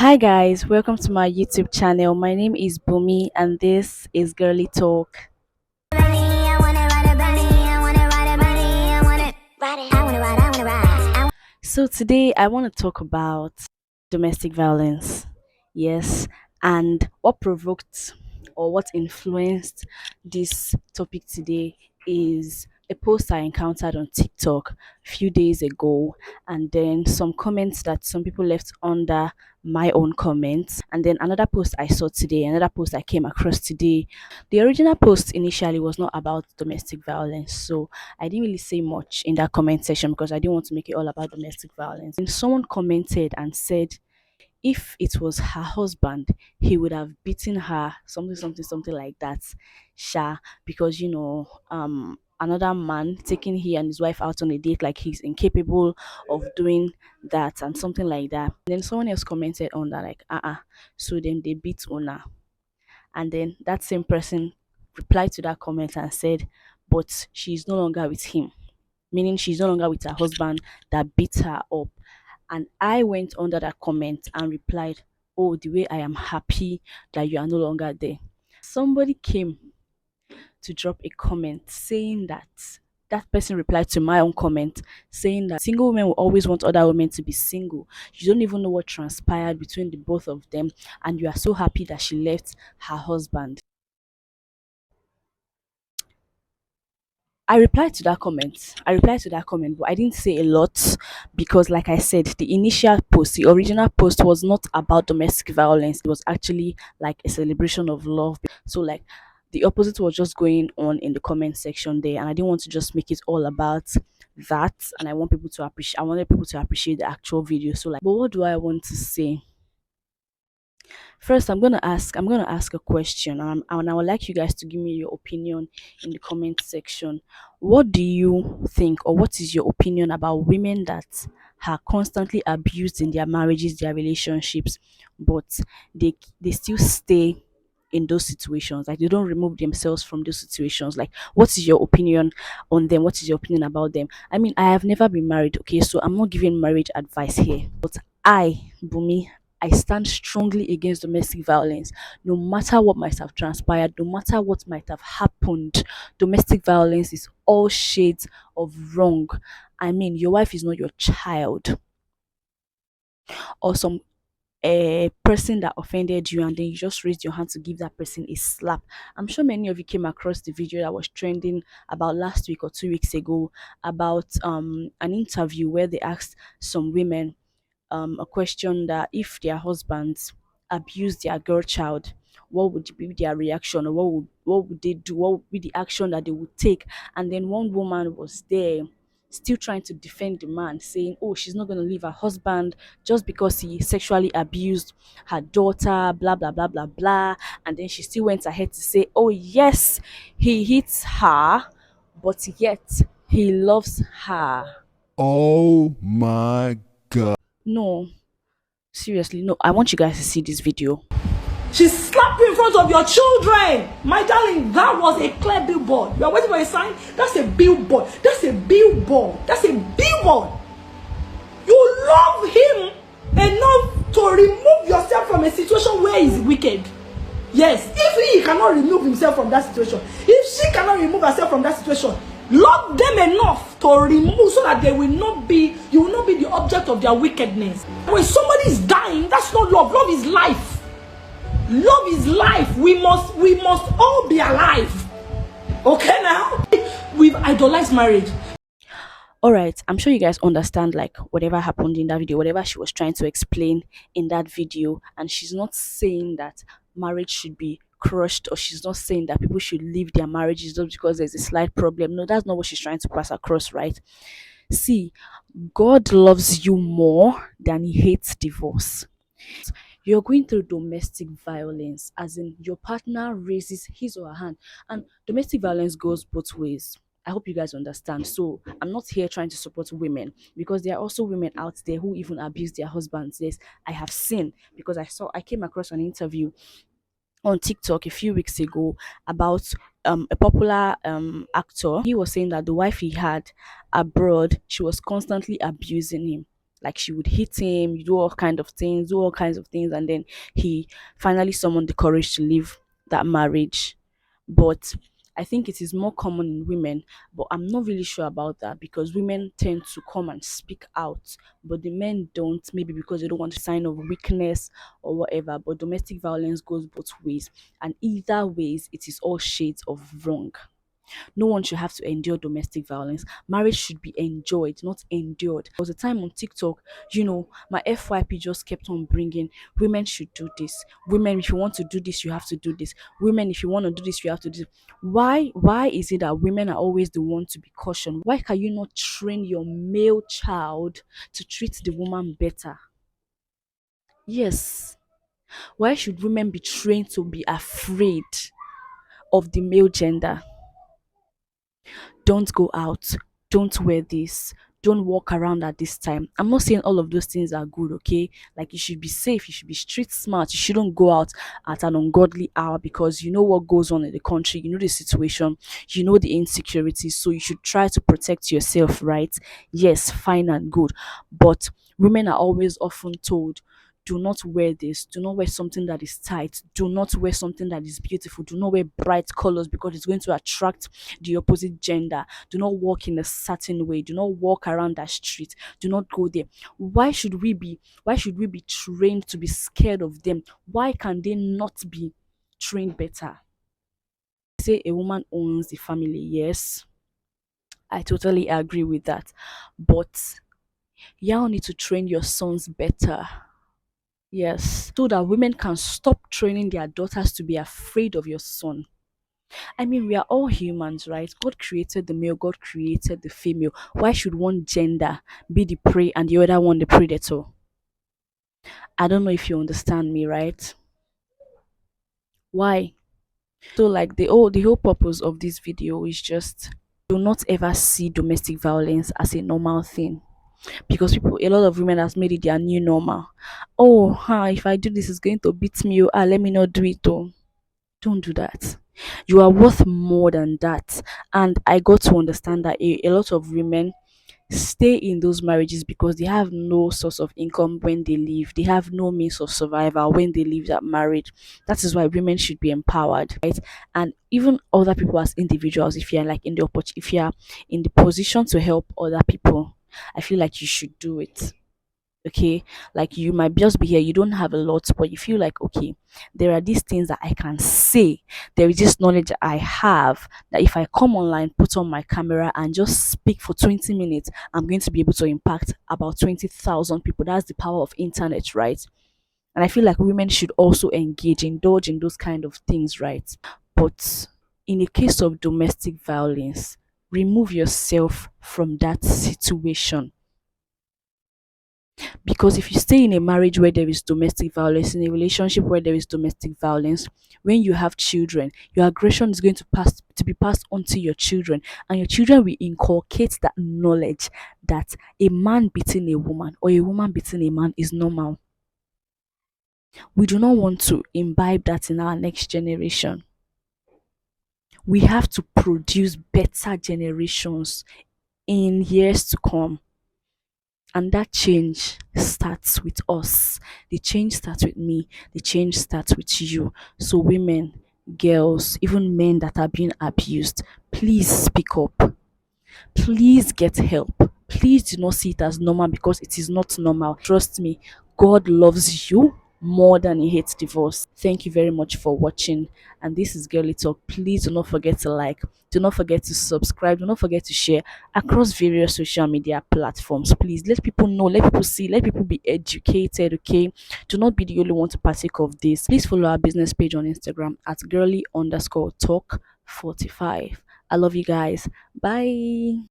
Hi guys, welcome to my YouTube channel. My name is Bumi and this is Girly Talk. So today I want to talk about domestic violence. Yes, and what provoked or what influenced this topic today is a post I encountered on TikTok a few days ago, and then some comments that some people left under my own comments, and then another post I saw today, another post I came across today. The original post initially was not about domestic violence, so I didn't really say much in that comment section because I didn't want to make it all about domestic violence. And someone commented and said if it was her husband, he would have beaten her, something like that. Sha, because another man taking he and his wife out on a date, like he's incapable of doing that and something like that. Then someone else commented on that, like, so then they beat Una. And then that same person replied to that comment and said, but she's no longer with him, meaning she's no longer with her husband that beat her up. And I went under that comment and replied, oh, the way I am happy that you are no longer there. Somebody came to drop a comment saying that person replied to my own comment saying that single women will always want other women to be single. You don't even know what transpired between the both of them, and you are so happy that she left her husband. I replied to that comment, but I didn't say a lot because, like I said, the initial post, the original post was not about domestic violence. It was actually like a celebration of love. So, like, the opposite was just going on in the comment section there, and I didn't want to just make it all about that. And I wanted people to appreciate the actual video. So, like, but what do I want to say? First, I'm gonna ask a question, and I would like you guys to give me your opinion in the comment section. What do you think, or what is your opinion about women that are constantly abused in their marriages, their relationships, but they still stay in those situations, like they don't remove themselves from those situations? Like, what is your opinion on them? What is your opinion about them? I mean, I have never been married, okay, so I'm not giving marriage advice here, but Bumi, I stand strongly against domestic violence. No matter what might have transpired, no matter what might have happened, domestic violence is all shades of wrong. I mean, your wife is not your child, or some a person that offended you, and then you just raised your hand to give that person a slap. I'm sure many of you came across the video that was trending about last week or 2 weeks ago about an interview where they asked some women a question that if their husbands abuse their girl child, what would be their reaction, or what would they do? What would be the action that they would take? And then one woman was there still trying to defend the man, saying, oh, she's not going to leave her husband just because he sexually abused her daughter, blah blah blah blah blah. And then she still went ahead to say, oh yes, he hits her, but yet he loves her. Oh my God. No, seriously, no. I want you guys to see this video. She slapped you in front of your children. My darling, that was a clear billboard. You are waiting for a sign? That's a billboard. That's a billboard. That's a billboard. You love him enough to remove yourself from a situation where he's wicked. Yes, if he cannot remove himself from that situation, if she cannot remove herself from that situation, love them enough to remove so that you will not be the object of their wickedness. When somebody is dying, that's not love. Love is life. Love is life. We must all be alive. Okay now? We've idolized marriage. All right, I'm sure you guys understand like whatever happened in that video, whatever she was trying to explain in that video, and she's not saying that marriage should be crushed, or she's not saying that people should leave their marriages just because there's a slight problem. No, that's not what she's trying to pass across, right? See, God loves you more than he hates divorce. You're going through domestic violence, as in your partner raises his or her hand, and domestic violence goes both ways. I hope you guys understand. So I'm not here trying to support women, because there are also women out there who even abuse their husbands. Yes, I have seen, because I came across an interview on TikTok a few weeks ago about a popular actor. He was saying that the wife he had abroad, she was constantly abusing him. Like she would hit him, do all kind of things, and then he finally summoned the courage to leave that marriage. But I think it is more common in women, but I'm not really sure about that because women tend to come and speak out, but the men don't, maybe because they don't want a sign of weakness or whatever. But domestic violence goes both ways, and either ways, it is all shades of wrong. No one should have to endure domestic violence. Marriage should be enjoyed, not endured. There was a time on TikTok, my FYP just kept on bringing women should do this. Women, if you want to do this, you have to do this. Women, if you want to do this, you have to do this. Why is it that women are always the one to be cautioned? Why can you not train your male child to treat the woman better? Yes. Why should women be trained to be afraid of the male gender? Don't go out, don't wear this, don't walk around at this time. I'm not saying all of those things are good, okay? Like you should be safe, you should be street smart, you shouldn't go out at an ungodly hour because you know what goes on in the country, you know the situation, you know the insecurities, so you should try to protect yourself, right? Yes, fine and good. But women are always often told, do not wear this, do not wear something that is tight, do not wear something that is beautiful, do not wear bright colors because it's going to attract the opposite gender. Do not walk in a certain way. Do not walk around that street. Do not go there. Why should we be trained to be scared of them? Why can they not be trained better? Say a woman owns the family. Yes, I totally agree with that. But y'all need to train your sons better. Yes, so that women can stop training their daughters to be afraid of your son. I mean, we are all humans, right? God created the male, God created the female. Why should one gender be the prey and the other one the predator? I don't know if you understand me, right? Why? So, like the whole purpose of this video is just do not ever see domestic violence as a normal thing because a lot of women has made it their new normal. Oh, if I do this, it's going to beat me. Oh, let me not do it. Oh, don't do that. You are worth more than that. And I got to understand that a lot of women stay in those marriages because they have no source of income when they leave. They have no means of survival when they leave that marriage. That is why women should be empowered, right? And even other people as individuals, if you're like if you're in the position to help other people, I feel like you should do it. Okay, like you might just be here, you don't have a lot, but you feel like, okay, there are these things that I can say, there is this knowledge that I have, that if I come online, put on my camera and just speak for 20 minutes, I'm going to be able to impact about 20,000 people. That's the power of internet, right? And I feel like women should also indulge in those kind of things, right? But in a case of domestic violence, remove yourself from that situation. Because if you stay in a marriage where there is domestic violence, in a relationship where there is domestic violence, when you have children, your aggression is going to be passed on to your children, and your children will inculcate that knowledge that a man beating a woman or a woman beating a man is normal. We do not want to imbibe that in our next generation. We have to produce better generations in years to come. And that change starts with us. The change starts with me. The change starts with you. So, women, girls, even men that are being abused, please speak up. Please get help. Please do not see it as normal because it is not normal. Trust me, God loves you more than He hates divorce. Thank you very much for watching. And this is Girly Talk. Please do not forget to like, do not forget to subscribe, do not forget to share across various social media platforms. Please let people know, let people see, let people be educated, okay? Do not be the only one to partake of this. Please follow our business page on Instagram at girly_talk45. I love you guys. Bye.